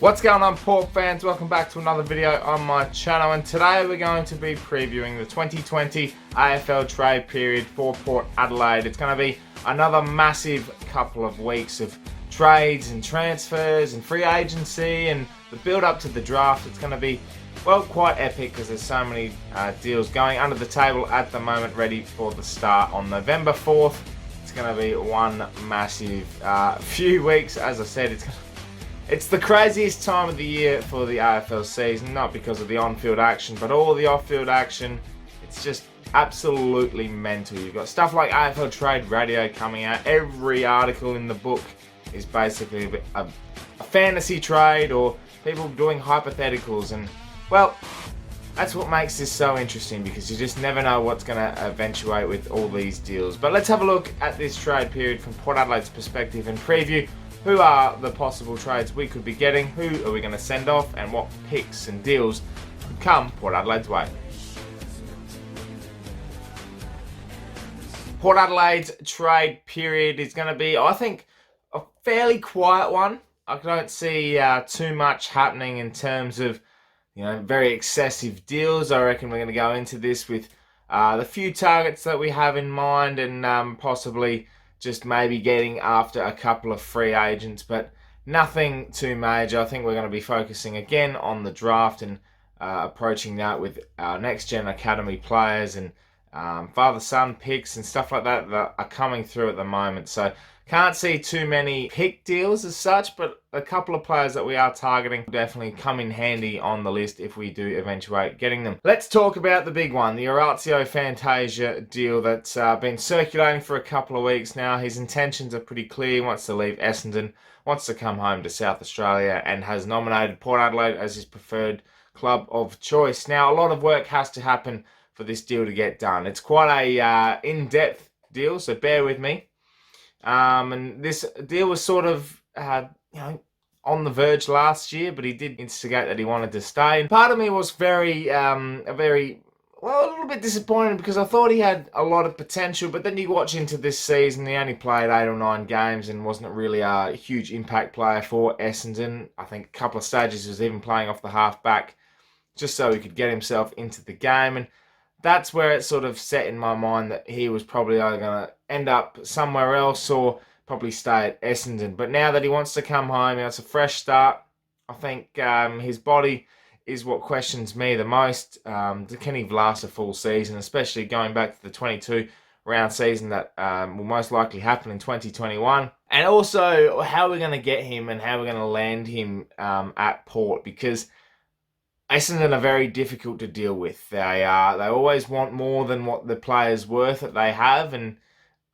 What's going on, Port fans? Welcome back to another video on my channel, and today we're going to be previewing the 2020 AFL trade period for Port Adelaide. It's going to be another massive couple of weeks of trades and transfers and free agency and the build up to the draft. It's going to be, well, quite epic because there's so many deals going under the table at the moment, ready for the start on November 4th. It's going to be one massive few weeks. As I said, it's the craziest time of the year for the AFL season, not because of the on-field action, but all the off-field action. It's just absolutely mental. You've got stuff like AFL Trade Radio coming out. Every article in the book is basically a fantasy trade or people doing hypotheticals. And, well, that's what makes this so interesting, because you just never know what's going to eventuate with all these deals. But let's have a look at this trade period from Port Adelaide's perspective and preview who are the possible trades we could be getting, who are we going to send off, and what picks and deals could come Port Adelaide's way. Port Adelaide's trade period is going to be, I think, a fairly quiet one. I don't see too much happening in terms of, very excessive deals. I reckon we're going to go into this with the few targets that we have in mind, and possibly just maybe getting after a couple of free agents, but nothing too major. I think we're going to be focusing again on the draft and approaching that with our next-gen academy players and father-son picks and stuff like that that are coming through at the moment. So can't see too many pick deals as such, but a couple of players that we are targeting will definitely come in handy on the list if we do eventuate getting them. Let's talk about the big one, the Orazio Fantasia deal that's been circulating for a couple of weeks now. His intentions are pretty clear. He wants to leave Essendon, wants to come home to South Australia, and has nominated Port Adelaide as his preferred club of choice. Now, a lot of work has to happen for this deal to get done. It's quite a in-depth deal, so bear with me. And this deal was sort of, on the verge last year, but he did instigate that he wanted to stay. And part of me was a little bit disappointed, because I thought he had a lot of potential. But then you watch into this season, he only played 8 or 9 games and wasn't really a huge impact player for Essendon. I think a couple of stages he was even playing off the half-back just so he could get himself into the game. And that's where it sort of set in my mind that he was probably either going to end up somewhere else or probably stay at Essendon. But now that he wants to come home, it's a fresh start. I think his body is what questions me the most. Can he last a full season, especially going back to the 22-round season that will most likely happen in 2021? And also, how we're going to get him and how we're going to land him at Port, because Essendon are very difficult to deal with. They always want more than what the player's worth that they have, and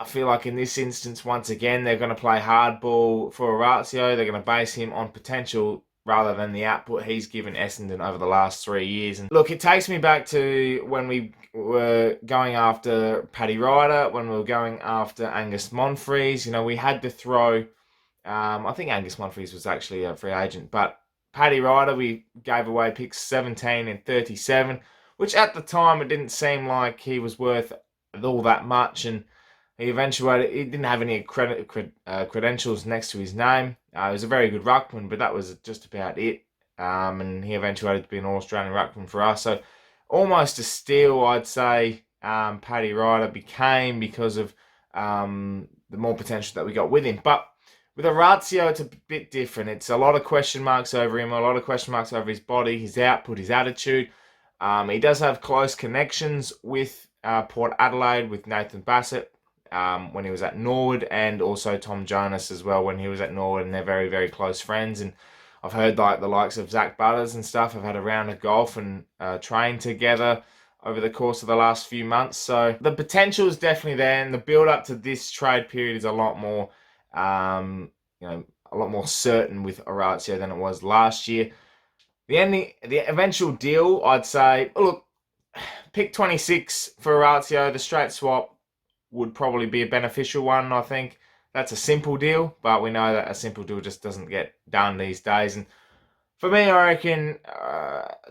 I feel like in this instance, once again, they're going to play hardball for Orazio. They're going to base him on potential rather than the output he's given Essendon over the last 3 years. And look, it takes me back to when we were going after Paddy Ryder, when we were going after Angus Monfries. We had to throw, I think Angus Monfries was actually a free agent, but Paddy Ryder, we gave away picks 17 and 37, which at the time it didn't seem like he was worth all that much, and he didn't have any credentials next to his name. He was a very good ruckman, but that was just about it. And he eventuated to be an All-Australian ruckman for us. So almost a steal, I'd say, Paddy Ryder became, because of the more potential that we got with him. But with Orazio, it's a bit different. It's a lot of question marks over him, a lot of question marks over his body, his output, his attitude. He does have close connections with Port Adelaide, with Nathan Bassett when he was at Norwood, and also Tom Jonas as well when he was at Norwood, and they're very, very close friends. And I've heard like the likes of Zach Butters and stuff have had a round of golf and trained together over the course of the last few months. So the potential is definitely there, and the build up to this trade period is a lot more certain with Orazio than it was last year. The eventual deal, I'd say, look, pick 26 for Orazio, the straight swap would probably be a beneficial one. I think that's a simple deal, but we know that a simple deal just doesn't get done these days. And for me, I reckon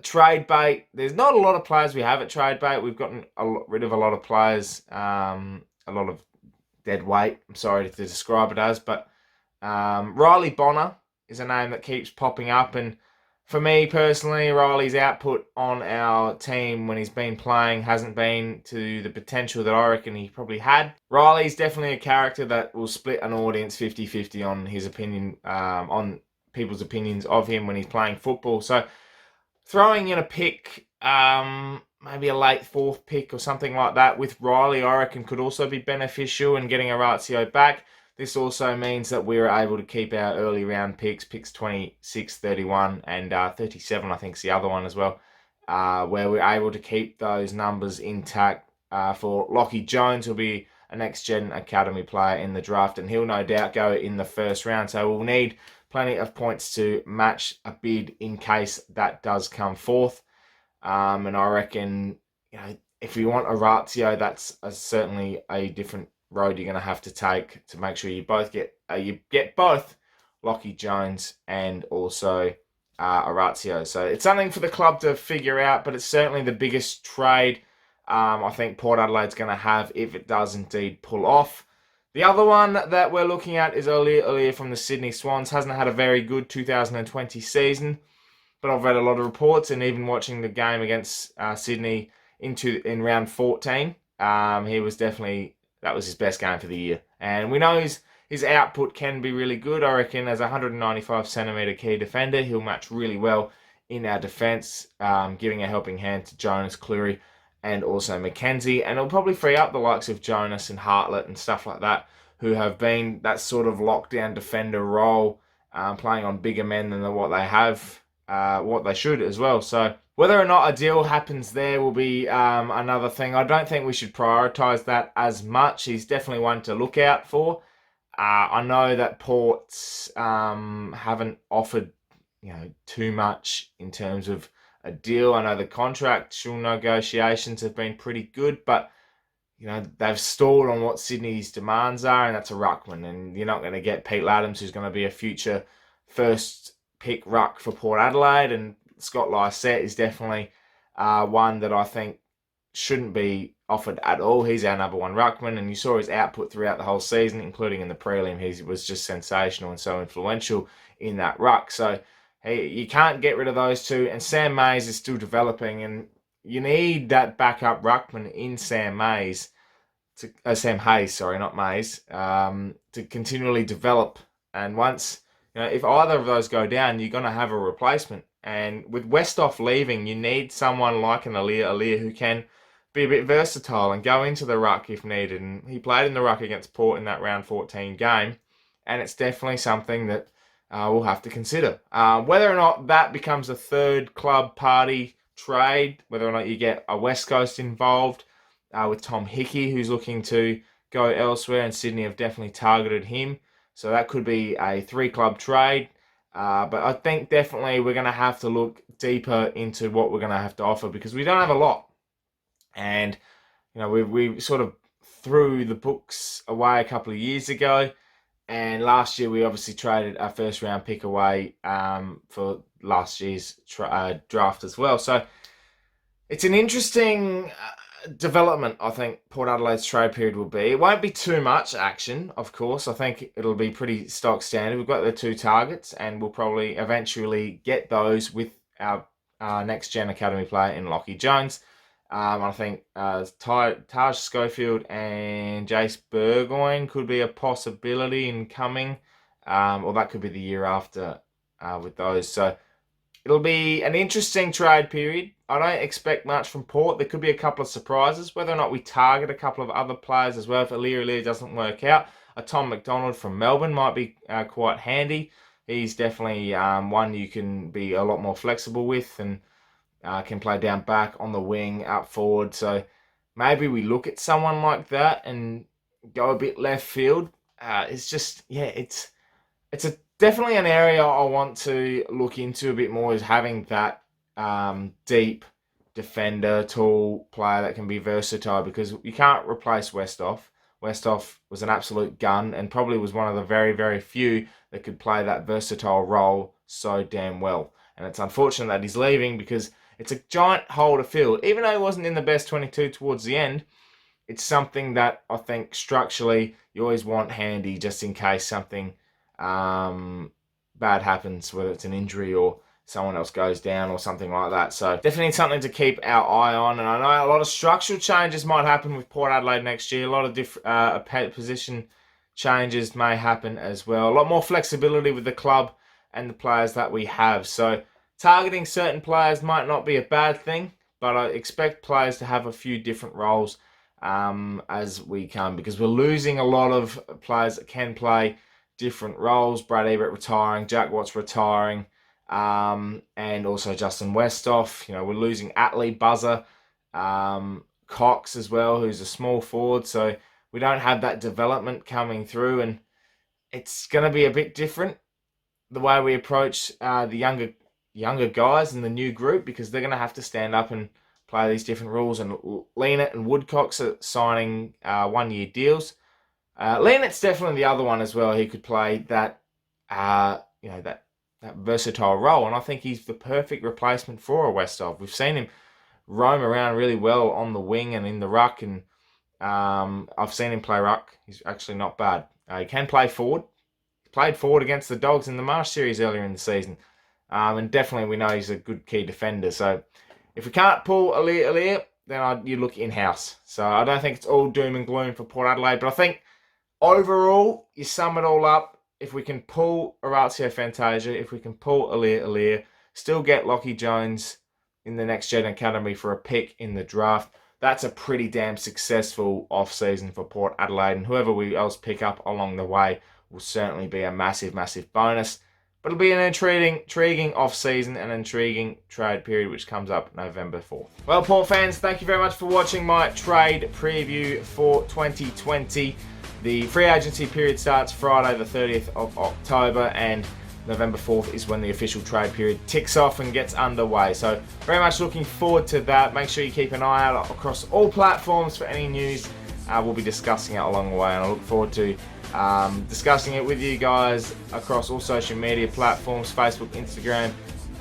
trade bait, there's not a lot of players we have at trade bait. We've gotten rid of a lot of players, a lot of dead weight, I'm sorry to describe it as, but Riley Bonner is a name that keeps popping up, and for me personally, Riley's output on our team when he's been playing hasn't been to the potential that I reckon he probably had. Riley's definitely a character that will split an audience 50-50 on his opinion, on people's opinions of him when he's playing football. So throwing in a pick, maybe a late fourth pick or something like that with Riley, I reckon could also be beneficial, and getting Orazio back. This also means that we were able to keep our early round picks 26, 31, and 37, I think is the other one as well, where we're able to keep those numbers intact. For Lachie Jones, who'll be a next-gen academy player in the draft, and he'll no doubt go in the first round, so we'll need plenty of points to match a bid in case that does come forth. And I reckon, if you want a ratio, that's certainly a different road you're going to have to take to make sure you both get both Lachie Jones and also a ratio. So it's something for the club to figure out, but it's certainly the biggest trade I think Port Adelaide's going to have if it does indeed pull off. The other one that we're looking at is Aliir from the Sydney Swans. Hasn't had a very good 2020 season, but I've read a lot of reports, and even watching the game against Sydney in round 14, he was that was his best game for the year. And we know his output can be really good. I reckon as a 195 centimetre key defender, he'll match really well in our defence, giving a helping hand to Jonas, Cleary, and also Mackenzie. And it'll probably free up the likes of Jonas and Hartlett and stuff like that, who have been that sort of lockdown defender role, playing on bigger men than what they have, what they should as well. So whether or not a deal happens there will be another thing. I don't think we should prioritise that as much. He's definitely one to look out for. I know that Ports haven't offered too much in terms of a deal. I know the contractual negotiations have been pretty good, but they've stalled on what Sydney's demands are, and that's a ruckman. And you're not going to get Pete Laddams, who's going to be a future first pick ruck for Port Adelaide. And Scott Lysette is definitely one that I think shouldn't be offered at all. He's our number one ruckman, and you saw his output throughout the whole season, including in the prelim. He was just sensational and so influential in that ruck. So you can't get rid of those two. And Sam Mays is still developing, and you need that backup ruckman in Sam Hayes, sorry, not Mays, to continually develop. And once, if either of those go down, you're going to have a replacement. And with Westhoff leaving, you need someone like an Aliir who can be a bit versatile and go into the ruck if needed. And he played in the ruck against Port in that round 14 game, and it's definitely something that we'll have to consider. Whether or not that becomes a third club party trade, whether or not you get a West Coast involved with Tom Hickey, who's looking to go elsewhere, and Sydney have definitely targeted him. So that could be a 3-club trade. But I think definitely we're going to have to look deeper into what we're going to have to offer, because we don't have a lot. And, we sort of threw the books away a couple of years ago. And last year we obviously traded our first round pick away for last year's draft as well. So it's an interesting development, I think, Port Adelaide's trade period will be. It won't be too much action, of course. I think it'll be pretty stock standard. We've got the 2 targets, and we'll probably eventually get those with our next-gen academy player in Lachie Jones. I think Taj Schofield and Jace Burgoyne could be a possibility in coming, or that could be the year after with those. So it'll be an interesting trade period. I don't expect much from Port. There could be a couple of surprises, whether or not we target a couple of other players as well. If Aliir doesn't work out, a Tom McDonald from Melbourne might be quite handy. He's definitely one you can be a lot more flexible with, and can play down back, on the wing, up forward. So maybe we look at someone like that and go a bit left field. It's just, it's definitely an area I want to look into a bit more, is having that deep defender, tall player that can be versatile, because you can't replace Westhoff. Westhoff was an absolute gun, and probably was one of the very, very few that could play that versatile role so damn well. And it's unfortunate that he's leaving, because it's a giant hole to fill. Even though he wasn't in the best 22 towards the end, it's something that I think structurally you always want handy, just in case something bad happens, whether it's an injury or someone else goes down or something like that. So definitely something to keep our eye on. And I know a lot of structural changes might happen with Port Adelaide next year. A lot of different position changes may happen as well. A lot more flexibility with the club and the players that we have. So targeting certain players might not be a bad thing, but I expect players to have a few different roles as we come, because we're losing a lot of players that can play different roles. Brad Ebert retiring, Jack Watts retiring, and also Justin Westhoff. You know, we're losing Adelaide Buzzer, Cox as well, who's a small forward. So we don't have that development coming through, and it's going to be a bit different the way we approach the younger guys in the new group, because they're going to have to stand up and play these different rules. And Leonard and Woodcock's are signing 1-year deals. Leonard's definitely the other one as well. He could play that, that versatile role, and I think he's the perfect replacement for a Westhoff. We've seen him roam around really well on the wing and in the ruck, and I've seen him play ruck. He's actually not bad. He can play forward. He played forward against the Dogs in the Marsh series earlier in the season, and definitely we know he's a good key defender. So if we can't pull Alir, then you look in-house. So I don't think it's all doom and gloom for Port Adelaide, but I think overall, you sum it all up, if we can pull Orazio Fantasia, if we can pull Alir, still get Lockie Jones in the Next Gen Academy for a pick in the draft, that's a pretty damn successful off-season for Port Adelaide, and whoever we else pick up along the way will certainly be a massive, massive bonus. But it'll be an intriguing off-season and intriguing trade period, which comes up November 4th. Well, Port fans, thank you very much for watching my trade preview for 2020. The free agency period starts Friday the 30th of October, and November 4th is when the official trade period ticks off and gets underway. So very much looking forward to that. Make sure you keep an eye out across all platforms for any news. We'll be discussing it along the way, and I look forward to discussing it with you guys across all social media platforms, Facebook, Instagram,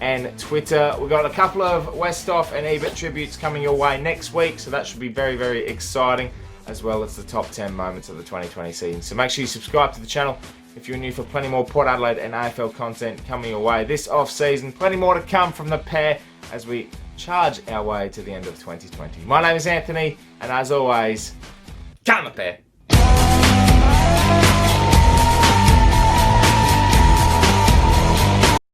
and Twitter. We've got a couple of Westhoff and Ebert tributes coming your way next week, so that should be very, very exciting, as well as the top 10 moments of the 2020 season. So make sure you subscribe to the channel if you're new, for plenty more Port Adelaide and AFL content coming your way this off-season. Plenty more to come from the pair as we charge our way to the end of 2020. My name is Anthony, and as always, come the pair.